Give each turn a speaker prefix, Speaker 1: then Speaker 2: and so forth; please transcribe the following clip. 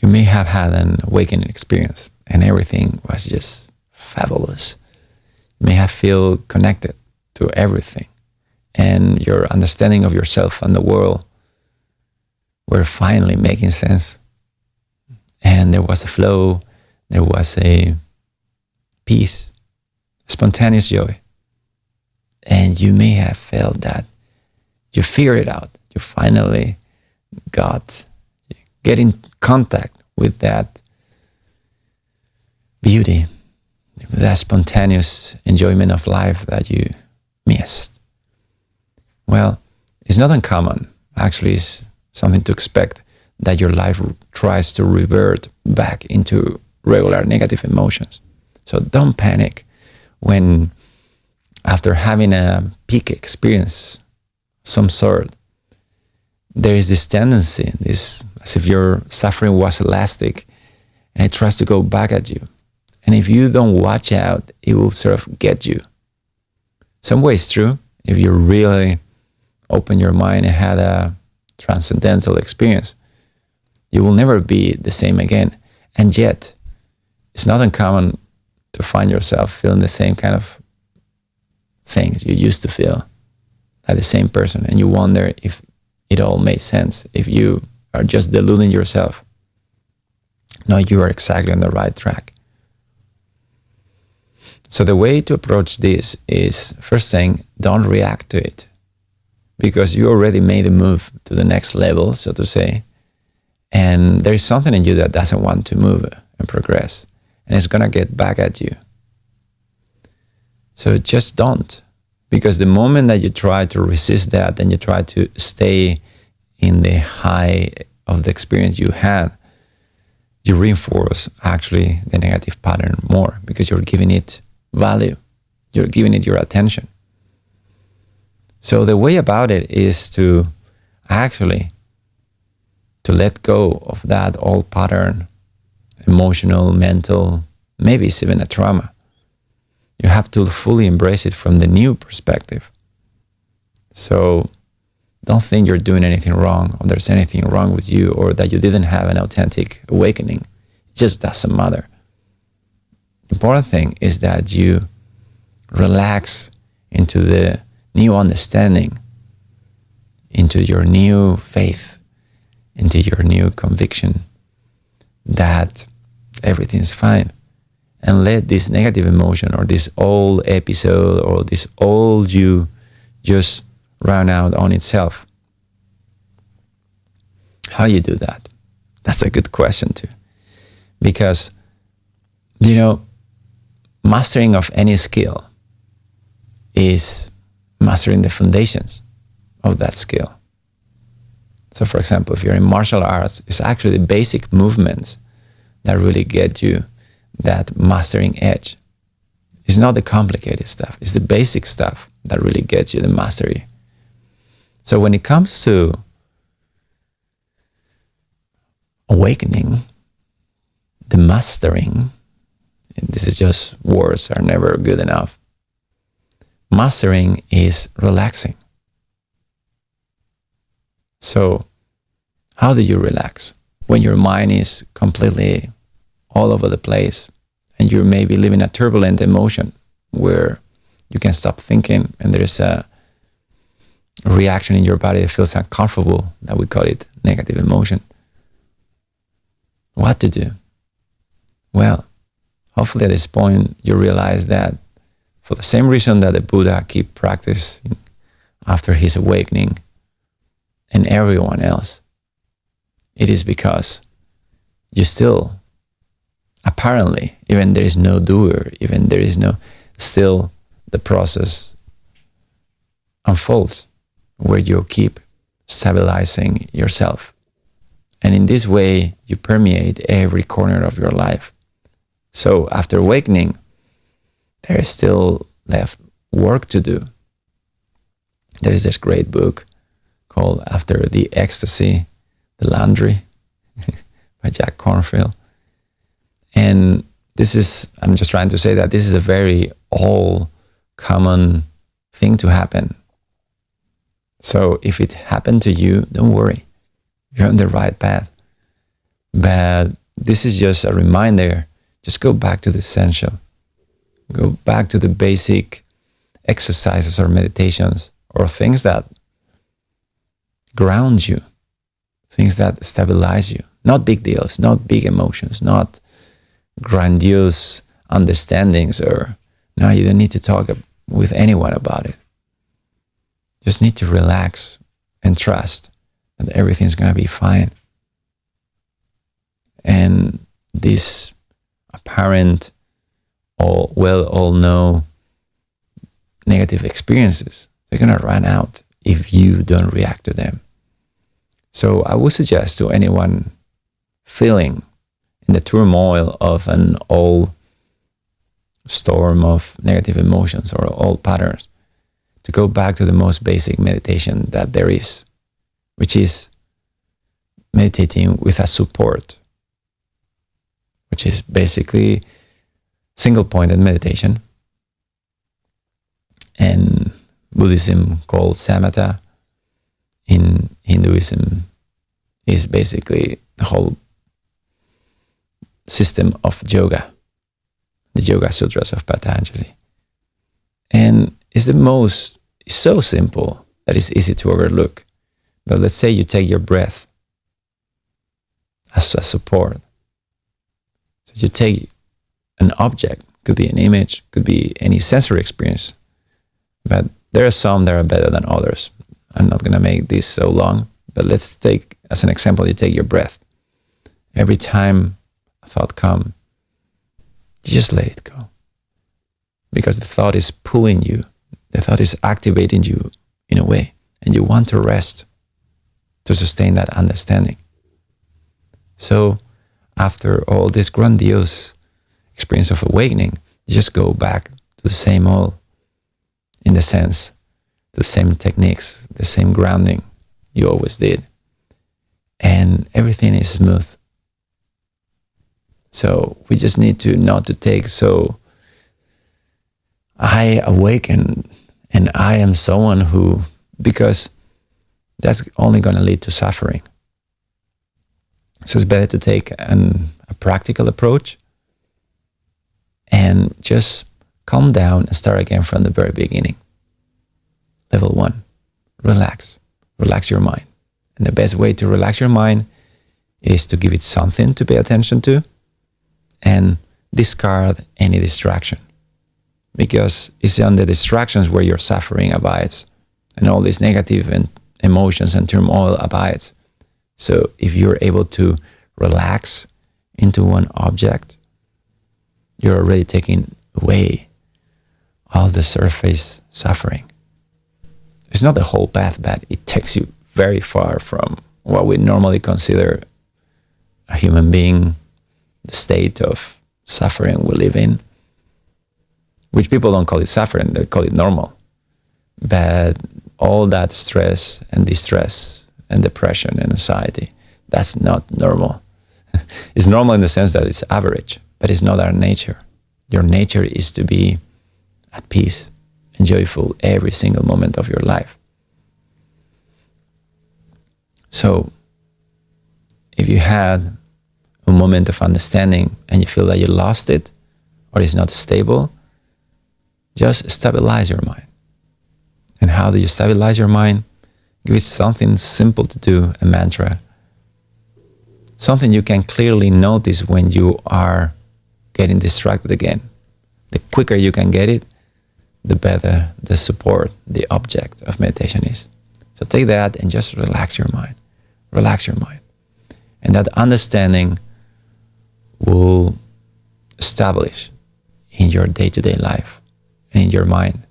Speaker 1: You may have had an awakening experience and everything was just fabulous. You may have feel connected to everything, and your understanding of yourself and the world were finally making sense. And there was a flow, there was a peace, spontaneous joy. And you may have felt that you figured it out. You finally get in contact with that beauty, with that spontaneous enjoyment of life that you missed. Well, it's not uncommon. Actually, it's something to expect that your life tries to revert back into regular negative emotions. So don't panic when, after having a peak experience of some sort, there is this tendency, this as if your suffering was elastic and it tries to go back at you. And if you don't watch out, it will sort of get you. Some way it's true. If you really open your mind and had a transcendental experience, you will never be the same again. And yet, it's not uncommon to find yourself feeling the same kind of things you used to feel, like the same person, and you wonder if it all made sense, if you are just deluding yourself. No, you are exactly on the right track. So the way to approach this is, first thing, don't react to it, because you already made a move to the next level, so to say, and there is something in you that doesn't want to move and progress, and it's going to get back at you. So just don't, because the moment that you try to resist that and you try to stay in the high of the experience you had, you reinforce actually the negative pattern more, because you're giving it value, you're giving it your attention. So the way about it is to actually to let go of that old pattern, emotional, mental, maybe it's even a trauma. You have to fully embrace it from the new perspective. So don't think you're doing anything wrong, or there's anything wrong with you, or that you didn't have an authentic awakening. It just doesn't matter. The important thing is that you relax into the new understanding, into your new faith, into your new conviction that everything's fine, and let this negative emotion or this old episode or this old you just run out on itself. How you do that? That's a good question too. Because, mastering of any skill is mastering the foundations of that skill. So for example, if you're in martial arts, it's actually the basic movements that really get you that mastering edge. It's not the complicated stuff. It's the basic stuff that really gets you the mastery. So when it comes to awakening, the mastering, and this is just words are never good enough. Mastering is relaxing. So how do you relax? When your mind is completely all over the place and you're maybe living a turbulent emotion where you can stop thinking and there's a reaction in your body that feels uncomfortable, that we call it negative emotion. What to do? Well, hopefully at this point you realize that for the same reason that the Buddha keep practicing after his awakening and everyone else, it is because you still, apparently, even there is no doer, even there is no, still the process unfolds where you keep stabilizing yourself. And in this way, you permeate every corner of your life. So after awakening, there is still left work to do. There is this great book called After the Ecstasy, The Laundry by Jack Kornfield. And this is, I'm just trying to say that this is a very all common thing to happen. So if it happened to you, don't worry. You're on the right path. But this is just a reminder. Just go back to the essential. Go back to the basic exercises or meditations or things that ground you, things that stabilize you. Not big deals, not big emotions, not grandiose understandings, or no, you don't need to talk with anyone about it. Just need to relax and trust that everything's going to be fine. And this apparent all know negative experiences, they're going to run out if you don't react to them. So I would suggest to anyone feeling in the turmoil of an old storm of negative emotions or old patterns to go back to the most basic meditation that there is, which is meditating with a support, which is basically single-pointed meditation, and Buddhism called samatha. In Hinduism is basically the whole system of yoga, the Yoga Sutras of Patanjali. And it's so simple that it's easy to overlook. But let's say you take your breath as a support. So you take an object, could be an image, could be any sensory experience, but there are some that are better than others. I'm not going to make this so long, but let's take as an example, you take your breath. Every time a thought comes, you just let it go. Because the thought is pulling you, the thought is activating you in a way, and you want to rest to sustain that understanding. So after all this grandiose experience of awakening, you just go back to the same old, in the sense, the same techniques, the same grounding you always did. And everything is smooth. So we just need to not to take so I awaken and I am someone who, because that's only going to lead to suffering. So it's better to take a practical approach and just calm down and start again from the very beginning. Level 1, relax. Relax your mind. And the best way to relax your mind is to give it something to pay attention to and discard any distraction. Because it's on the distractions where your suffering abides and all these negative and emotions and turmoil abides. So if you're able to relax into one object, you're already taking away all the surface suffering. It's not the whole path, but it takes you very far from what we normally consider a human being, the state of suffering we live in, which people don't call it suffering, they call it normal. But all that stress and distress and depression and anxiety, that's not normal. It's normal in the sense that it's average, but it's not our nature. Your nature is to be at peace and joyful every single moment of your life. So if you had a moment of understanding and you feel that you lost it or it's not stable, just stabilize your mind. And how do you stabilize your mind? Give it something simple to do, a mantra. Something you can clearly notice when you are getting distracted again. The quicker you can get it, the better the support, the object of meditation is. So take that and just relax your mind. Relax your mind. And that understanding will establish in your day-to-day life and in your mind